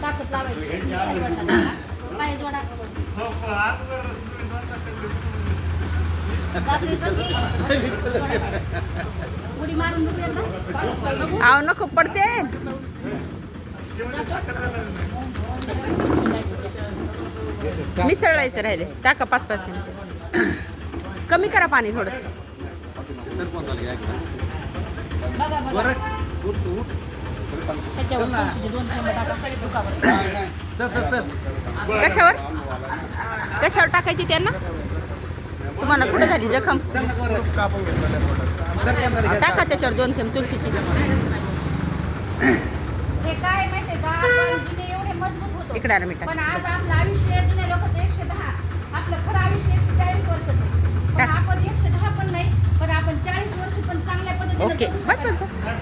ताकद लावायची पाय जोडा उडी मारून आव नको पडते. मिसळायचं राहिले टाका 5% कमी करा पाणी थोडस. कशावर कशावर टाकायची त्यांना तुम्हाला कुठे झाली जखम टाका त्याच्यावर 2 थेंब तुळशीची. हे काय माहितीये का आपण जुने एवढे मजबूत होतो इकडे आला मिठा. पण आज आपलं आयुष्य जुन्या लोकांचं 110 आपलं खरं आयुष्य 140 वर्षाचं पण आपण 110 पण नाही पण आपण 40 वर्ष पण चांगल्या पद्धतीने ओके जगू बस शकतो. बस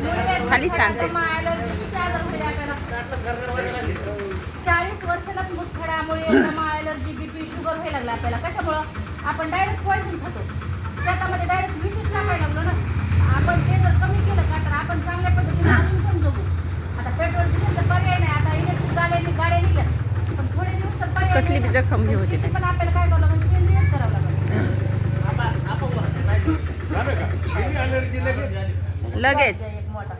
खाली सांगते. ॲलर्जीचे आजार होते आपल्याला 40 वर्षालाच मुतखड्यामुळे दमा ॲलर्जी बीपी शुगर व्हायला लागला आपल्याला. कशामुळं आपण डायरेक्ट पॉइझन खातो शेतामध्ये डायरेक्ट विशेष टाकायला लागलो ना. आपण ते जर कमी केलं का तर आपण चांगल्या पद्धतीने अजून पण जगू. आता पेट्रोल डिझेलचा पर्याय नाही आता इलेक्ट्रिक गाड्या निघल्या पण थोडे दिवस तर पर्याय कसली बी जखम हे होते पण आपल्याला काय करावं लागेल सेंद्रियच करावं लागेल. लगेच एक मोठा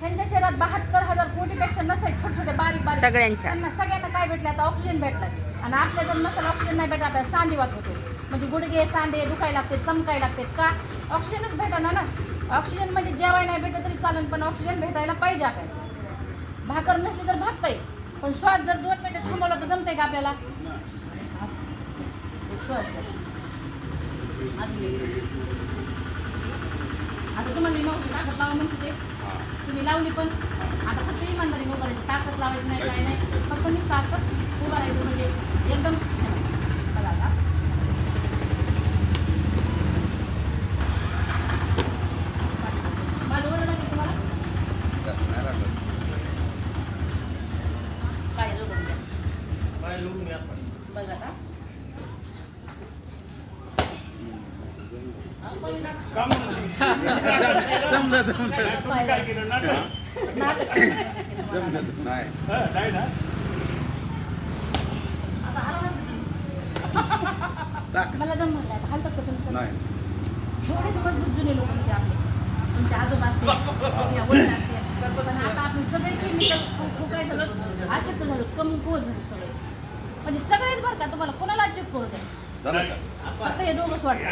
त्यांच्या शहरात 72,000 कोटीपेक्षा नसायचे छोटे छोटे बारीक बारीक सगळ्यांच्या. त्यांना सगळ्यांना काय भेटलं आता ऑक्सिजन भेटला आणि आपल्या जर नसेल ऑक्सिजन नाही भेटला आपल्याला सांधे वाट होतो म्हणजे गुडघे सांधे दुखायला लागते चमकायला लागते का ऑक्सिजनच भेटणार ना. ऑक्सिजन म्हणजे जेवाय नाही भेटलं तरी चालेल पण ऑक्सिजन भेटायला पाहिजे आपल्याला. भाकर नसली तर भागतंय पण श्वास जर 2 मिनिटं थांबवला तर जमतंय का आपल्याला. आता तुम्हाला मी मावशी ताकद लावा म्हणते तुम्ही लावली पण आता फक्त इमानदारी मोबाईल ताकद लावायची नाही काय नाही फक्त नुसतं असं उभं राहायचं म्हणजे एकदम बघा आता माझं वजन आहे तुम्हाला पाय जोडून घ्या बघा आता मला दम म्हटलं आता हालतात का तुम्ही सगळे? एवढेच मजबूत जुने लोक म्हणजे आपले तुमचे आजोबा असते या वडील असते पण आता आपण सगळे केमिकल खूप झालं अशक्त झालो कमकुवत झालो सगळे म्हणजे सगळेच बरं का तुम्हाला कोणाला चेक करू द्या फक्त हे दोघंच वाटतं.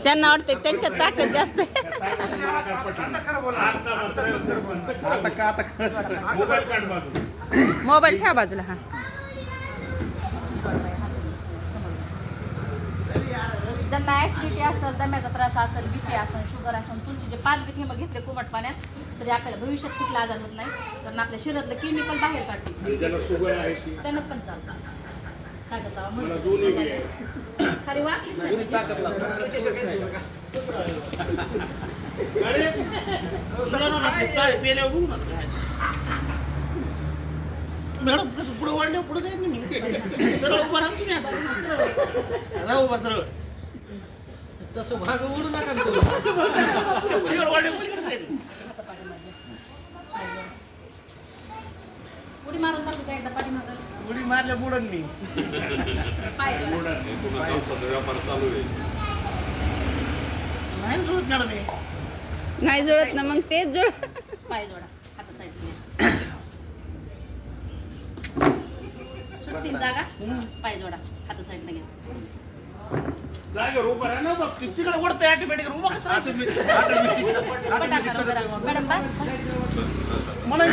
त्यांना वाटते त्यांच्यात ताकद जास्त आहे. मोबाईल ठेवा बाजूला. हा ज्यांना ॲसिडिटी असेल दम्याचा त्रास असेल बीपी असेल शुगर असेल तुळशीचे 5 बी थेंब घेतले कोमट पाण्यात तरी आपल्याला भविष्यात कुठला आजार होत नाही कारण आपल्या शरीरातलं केमिकल बाहेर काढते त्यांना पण चालतं. ताकद लावा खाली वाटलीच मॅडम कसं पुढे वाढल्या पुढे जाईल मी सरळ उभं राहा तुम्ही असं राहू बा सरळ तसं भाग उडू नका उडी मारून टाकू का एकदा पाठीमागं उडी मारल्या बुडन मी पाय व्यापार चालू आहे नाही जुळत मॅडम हे नाही जुळत ना मग तेच जुळ. पाय जोडा हाता साईडने सुट्टी जागा पाय जोडा हाता साईडने घ्या जागेवर उभं राहा ना बघ तिकडे ओढतंय ऑटोमॅटिक उभं कसं मॅडम बस मला